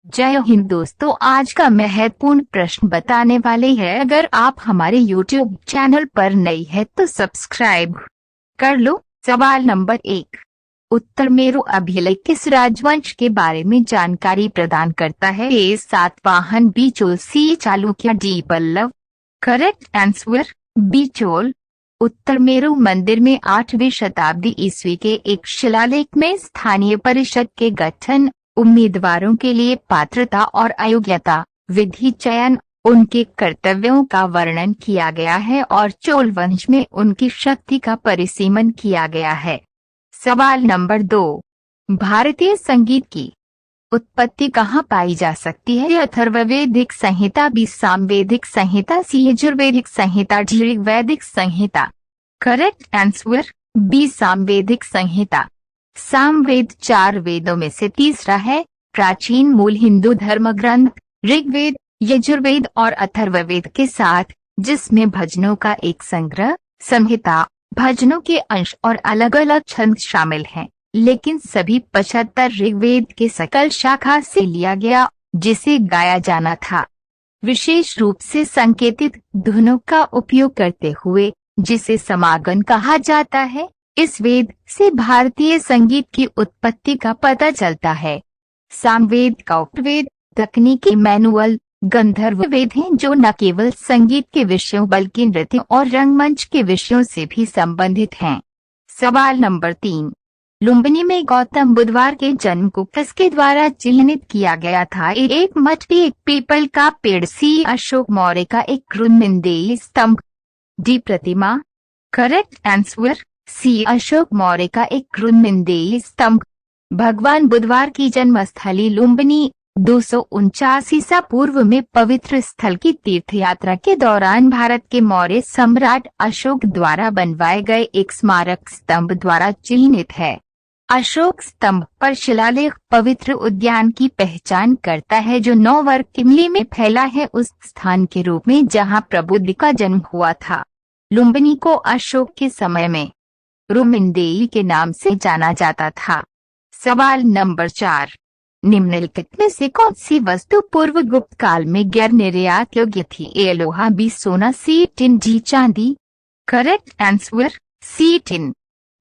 जय हिंद दोस्तों, आज का महत्वपूर्ण प्रश्न बताने वाले हैं। अगर आप हमारे YouTube चैनल पर नई है तो सब्सक्राइब कर लो। सवाल नंबर 1, उत्तर मेरु अभिलेख किस राजवंश के बारे में जानकारी प्रदान करता है? A Satavahana, B Chola, C Chalukya, D Pallava. Correct answer B Chola. Uttara Meru मंदिर में 8वीं शताब्दी ईस्वी के एक शिलालेख में स्थानीय परिषद के गठन, उम्मीदवारों के लिए पात्रता और अयोग्यता, विधि चयन, उनके कर्तव्यों का वर्णन किया गया है और चोल वंश में उनकी शक्ति का परिसीमन किया गया है। सवाल नंबर 2, भारतीय संगीत की उत्पत्ति कहाँ पाई जा सकती है? अथर्ववेदिक संहिता, बी सामवेदिक संहिता, सी यजुर्वेदिक संहिता, डी ऋग्वैदिक संहिता। करेक्ट आंसर बी सामवेदिक संहिता। सामवेद 4 वेदों में से तीसरा है। प्राचीन मूल हिंदू धर्म ग्रंथ ऋग्वेद, यजुर्वेद और अथर्ववेद के साथ, जिसमें भजनों का एक संग्रह, संहिता, भजनों के अंश और अलग अलग छंद शामिल हैं, लेकिन सभी 75 ऋग्वेद के सकल शाखा से लिया गया, जिसे गाया जाना था। विशेष रूप से संकेतित धुनों का उपयोग करते हुए, जिसे समागम कहा जाता है, इस वेद से भारतीय संगीत की उत्पत्ति का पता चलता है। सामवेद का उपवेद तकनीकी मैनुअल गंधर्व वेद हैं, जो न केवल संगीत के विषयों बल्कि नृत्य और रंगमंच के विषयों से भी संबंधित हैं। सवाल नंबर 3, लुम्बिनी में गौतम बुद्धवार के जन्म को किसके द्वारा चिन्हित किया गया था? एक मठ, बी एक पीपल का पेड़, सी अशोक मौर्य का एक कृत्रिम स्तंभ, डी प्रतिमा। Correct answer C Ashoka Maurya का एक कृत्रिम स्तंभ। भगवान बुधवार की जन्मस्थली लुम्बिनी 249 ईसा पूर्व में पवित्र स्थल की तीर्थ यात्रा के दौरान भारत के मौर्य सम्राट अशोक द्वारा बनवाए गए एक स्मारक स्तंभ द्वारा चिन्हित है। अशोक स्तंभ पर शिलालेख पवित्र उद्यान की पहचान करता है, जो 9 वर्ग किमी में फैला है, उस स्थान के रूप में जहां प्रबुद्ध का जन्म हुआ था। लुम्बिनी को अशोक के समय में रुमिनदेई के नाम से जाना जाता था। सवाल नंबर 4, निम्नलिखित में से कौन सी वस्तु पूर्व गुप्त काल में गैर निर्यात योग्य थी? ए लोहा, बी सोना, सी टिन, डी चांदी। करेक्ट आंसर सी टिन।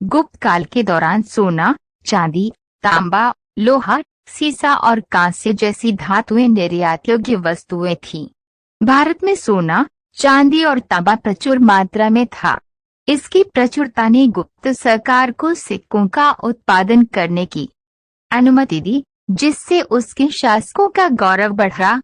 गुप्त काल के दौरान सोना, चांदी, तांबा, लोहा, सीसा और कांस्य जैसी धातुएं निर्यात योग्य वस्तुएं थीं। भारत में सोना, चांदी और तांबा प्रचुर मात्रा में था। इसकी प्रचुरता ने गुप्त सरकार को सिक्कों का उत्पादन करने की अनुमति दी, जिससे उसके शासकों का गौरव बढ़ा।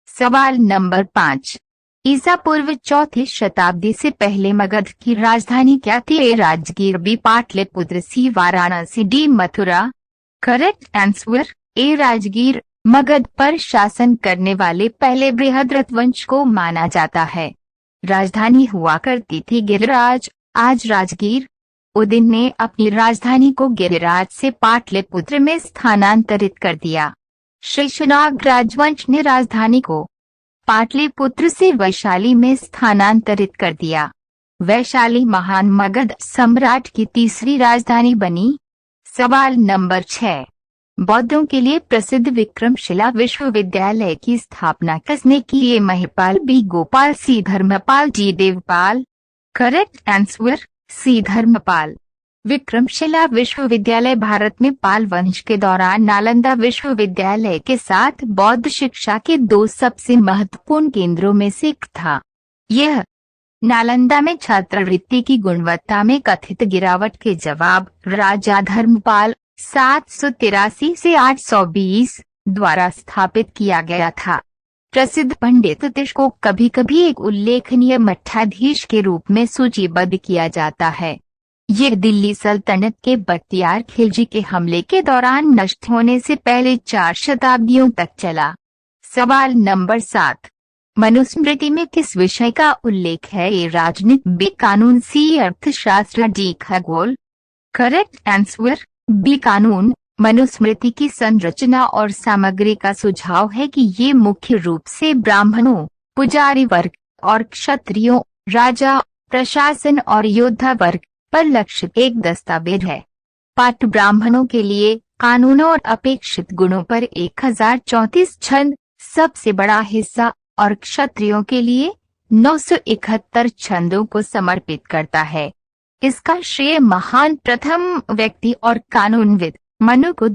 सवाल नंबर 5, ईसा पूर्व 4वीं शताब्दी से पहले मगध की राजधानी क्या थी? A Rajgir, B Pataliputra, C Varanasi, D Mathura. Correct answer A Rajgir. Magadh पर शासन करने वाले पहले बृहद रजवंश को माना जाता है। राजधानी हुआ करती थी गिरिराज, आज राजगीर। उदिन ने अपनी राजधानी को गिरिराज से पाटलिपुत्र में स्थानांतरित कर दिया। शेषनाग राजवंश ने राजधानी को पाटलिपुत्र से वैशाली में स्थानांतरित कर दिया। वैशाली महान मगध सम्राट की तीसरी राजधानी बनी। सवाल नंबर 6, बौद्धों के लिए प्रसिद्ध विक्रमशिला विश्वविद्यालय की स्थापना किसने की? A Mahipal, B Gopal, C Dharmapal, D Devpal. Correct answer C Dharmapal. Vikramshila विश्वविद्यालय भारत में पाल वंश के दौरान नालंदा विश्वविद्यालय के साथ बौद्ध शिक्षा के 2 सबसे महत्वपूर्ण केंद्रों में से एक था। यह नालंदा में छात्रवृत्ति की गुणवत्ता में कथित गिरावट के जवाब राजा धर्मपाल 783 से 820 द्वारा स्थापित किया गया था। प्रसिद्ध पंडित तिश को कभी कभी एक उल्लेखनीय मठाधीश के रूप में सूचीबद्ध किया जाता है। यह दिल्ली सल्तनत के बख्तियार खिलजी के हमले के दौरान नष्ट होने से पहले 4 शताब्दियों तक चला। सवाल नंबर 7, मनुस्मृति में किस विषय का उल्लेख है? ए राजनीति, बी कानून, सी अर्थशास्त्र, डी खगोल। करेक्ट आंसर बी कानून। मनुस्मृति की संरचना और सामग्री का सुझाव है कि ये मुख्य रूप से ब्राह्मणों, पुजारी वर्ग और क्षत्रियों, राजा, प्रशासन और योद्धा वर्ग पर लक्षित एक दस्तावेज है। पाठ ब्राह्मणों के लिए कानून और अपेक्षित गुणों पर 1034 छंद सबसे बड़ा हिस्सा और क्षत्रियों के लिए 971 छंदों को समर्पित करता है। इसका श्रेय महान प्रथम व्यक्ति और कानूनविद मनु को